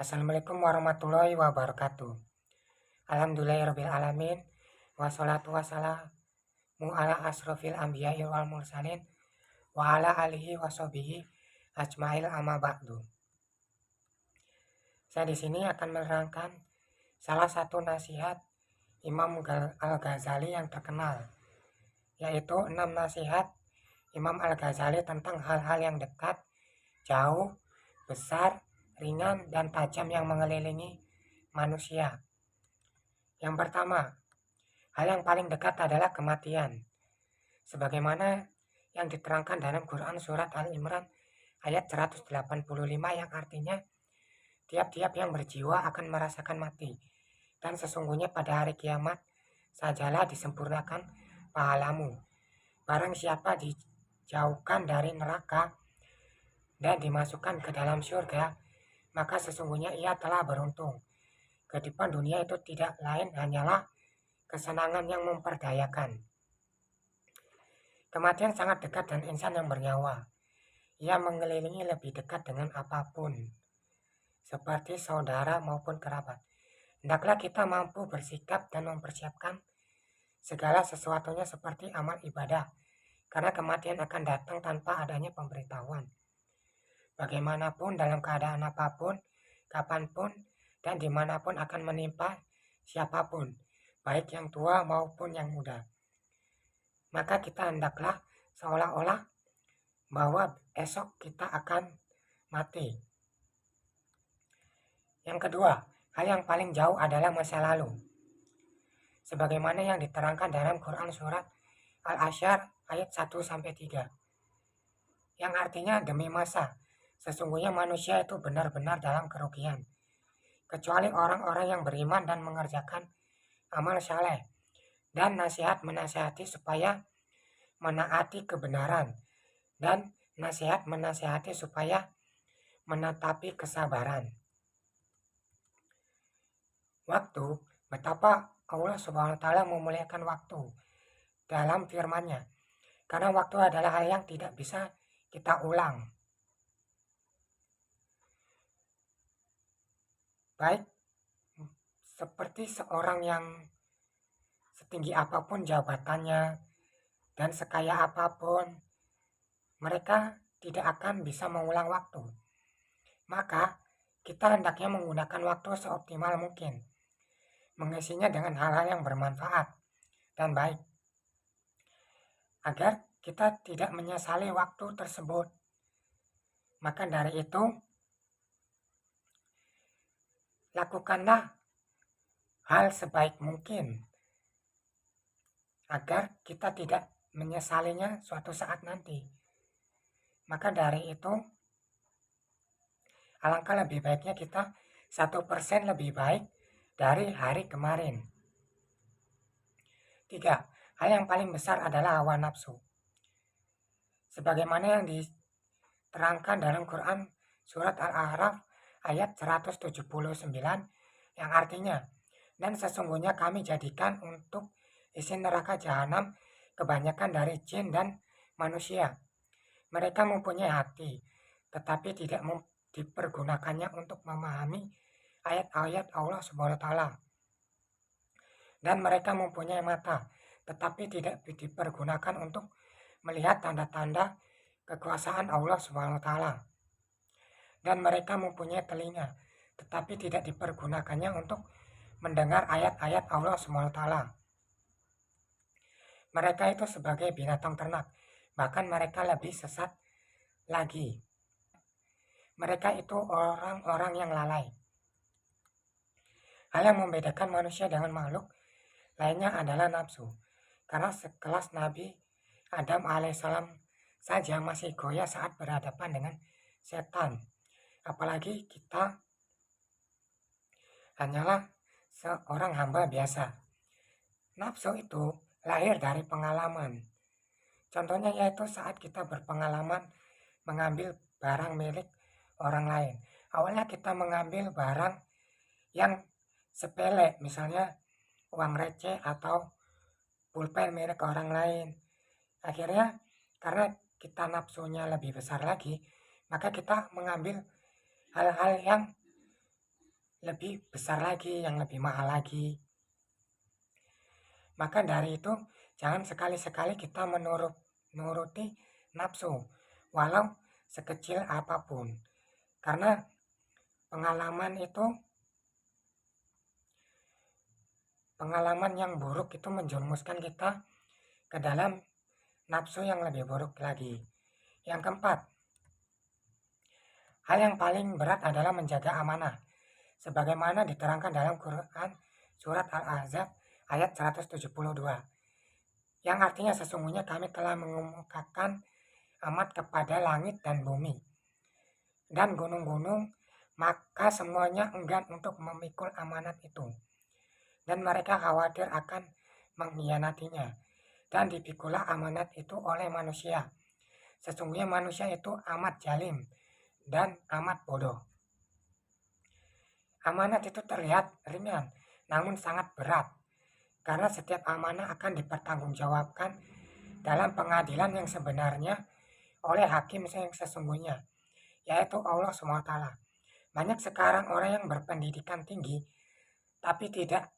Assalamualaikum warahmatullahi wabarakatuh. Alhamdulillahirrabbilalamin. Wassalatu wassalamu ala asrofil anbiya'i wal mursalin wa ala alihi washabihi ajmail amma ba'du. Saya di sini akan menerangkan salah satu nasihat Imam Al-Ghazali yang terkenal, yaitu 6 nasihat Imam Al-Ghazali tentang hal-hal yang dekat, jauh, besar, ringan, dan tajam yang mengelilingi manusia. Yang pertama, hal yang paling dekat adalah kematian. Sebagaimana yang diterangkan dalam Quran surat Al-Imran ayat 185 yang artinya, tiap-tiap yang berjiwa akan merasakan mati, dan sesungguhnya pada hari kiamat sajalah disempurnakan pahalamu. Barang siapa dijauhkan dari neraka dan dimasukkan ke dalam surga, maka sesungguhnya ia telah beruntung. Kehidupan dunia itu tidak lain hanyalah kesenangan yang memperdayakan. Kematian sangat dekat dan insan yang bernyawa. Ia mengelilingi lebih dekat dengan apapun, seperti saudara maupun kerabat. Hendaklah kita mampu bersikap dan mempersiapkan segala sesuatunya seperti amal ibadah, karena kematian akan datang tanpa adanya pemberitahuan. Bagaimanapun, dalam keadaan apapun, kapanpun, dan dimanapun akan menimpa siapapun, baik yang tua maupun yang muda. Maka kita hendaklah seolah-olah bahwa esok kita akan mati. Yang kedua, hal yang paling jauh adalah masa lalu. Sebagaimana yang diterangkan dalam Quran surat Al-Asyr ayat 1-3. Yang artinya demi masa, sesungguhnya manusia itu benar-benar dalam kerugian. Kecuali orang-orang yang beriman dan mengerjakan amal saleh, dan nasihat menasihati supaya menaati kebenaran, dan nasihat menasihati supaya menetapi kesabaran. Waktu, betapa Allah Subhanahu wa Ta'ala memuliakan waktu dalam firman-Nya, karena waktu adalah hal yang tidak bisa kita ulang. Baik seperti seorang yang setinggi apapun jabatannya dan sekaya apapun, mereka tidak akan bisa mengulang waktu. Maka kita hendaknya menggunakan waktu seoptimal mungkin, mengisinya dengan hal-hal yang bermanfaat dan baik, agar kita tidak menyesali waktu tersebut. Maka dari itu, lakukanlah hal sebaik mungkin agar kita tidak menyesalinya suatu saat nanti. Maka dari itu, alangkah lebih baiknya kita 1% lebih baik dari hari kemarin. 3. Hal yang paling besar adalah hawa nafsu. Sebagaimana yang diterangkan dalam Quran surat Al-A'raf ayat 179 yang artinya, dan sesungguhnya kami jadikan untuk isi neraka jahanam kebanyakan dari jin dan manusia. Mereka mempunyai hati, tetapi tidak dipergunakannya untuk memahami ayat-ayat Allah Subhanahu wa Ta'ala. Dan mereka mempunyai mata, tetapi tidak dipergunakan untuk melihat tanda-tanda kekuasaan Allah Subhanahu wa Ta'ala. Dan mereka mempunyai telinga, tetapi tidak dipergunakannya untuk mendengar ayat-ayat Allah Subhanahu wa Ta'ala. Mereka itu sebagai binatang ternak, bahkan mereka lebih sesat lagi. Mereka itu orang-orang yang lalai. Hal yang membedakan manusia dengan makhluk lainnya adalah nafsu, karena sekelas Nabi Adam alaihissalam saja masih goyah saat berhadapan dengan setan. Apalagi kita hanyalah seorang hamba biasa. Nafsu itu lahir dari pengalaman. Contohnya yaitu saat kita berpengalaman mengambil barang milik orang lain. Awalnya kita mengambil barang yang sepele, misalnya uang receh atau pulpen milik orang lain. Akhirnya karena kita nafsunya lebih besar lagi, maka kita mengambil hal-hal yang lebih besar lagi, yang lebih mahal lagi. Maka dari itu, jangan sekali-sekali kita menuruti nafsu, walau sekecil apapun. Karena pengalaman yang buruk itu menjerumuskan kita ke dalam nafsu yang lebih buruk lagi. Yang keempat, hal yang paling berat adalah menjaga amanah. Sebagaimana diterangkan dalam Quran Surat Al-Ahzab ayat 172. Yang artinya sesungguhnya kami telah mengemukakan amat kepada langit dan bumi dan gunung-gunung, maka semuanya enggan untuk memikul amanat itu. Dan mereka khawatir akan mengkhianatinya. Dan dipikulah amanat itu oleh manusia. Sesungguhnya manusia itu amat jalim dan amat bodoh. Amanat itu terlihat ringan, namun sangat berat. Karena setiap amanah akan dipertanggungjawabkan dalam pengadilan yang sebenarnya oleh hakim yang sesungguhnya, yaitu Allah SWT. Banyak sekarang orang yang berpendidikan tinggi, tapi tidak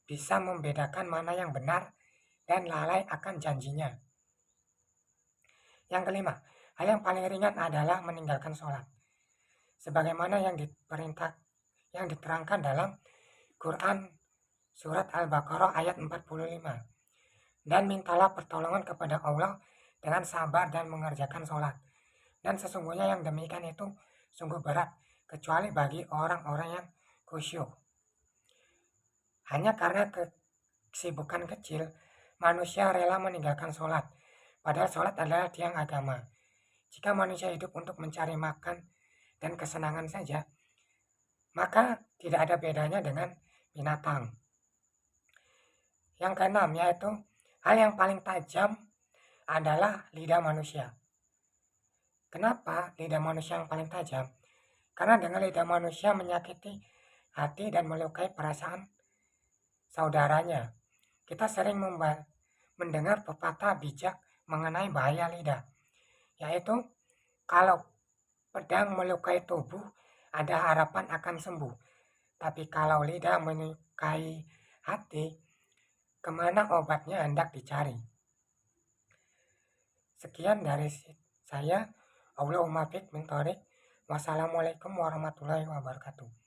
bisa membedakan mana yang benar dan lalai akan janjinya. Yang kelima, hal yang paling ringan adalah meninggalkan sholat. Sebagaimana yang diterangkan dalam Quran Surat Al-Baqarah ayat 45. Dan mintalah pertolongan kepada Allah dengan sabar dan mengerjakan sholat. Dan sesungguhnya yang demikian itu sungguh berat, kecuali bagi orang-orang yang khusyuk. Hanya karena kesibukan kecil, manusia rela meninggalkan sholat. Padahal sholat adalah tiang agama. Jika manusia hidup untuk mencari makan dan kesenangan saja, maka tidak ada bedanya dengan binatang. Yang keenam, yaitu hal yang paling tajam adalah lidah manusia. Kenapa lidah manusia yang paling tajam? Karena dengan lidah manusia menyakiti hati dan melukai perasaan saudaranya. Kita sering mendengar pepatah bijak mengenai bahaya lidah, yaitu kalau pedang melukai tubuh, ada harapan akan sembuh. Tapi kalau lidah melukai hati, kemana obatnya hendak dicari. Sekian dari saya. Allahumma fiq min thoriq. Wassalamualaikum warahmatullahi wabarakatuh.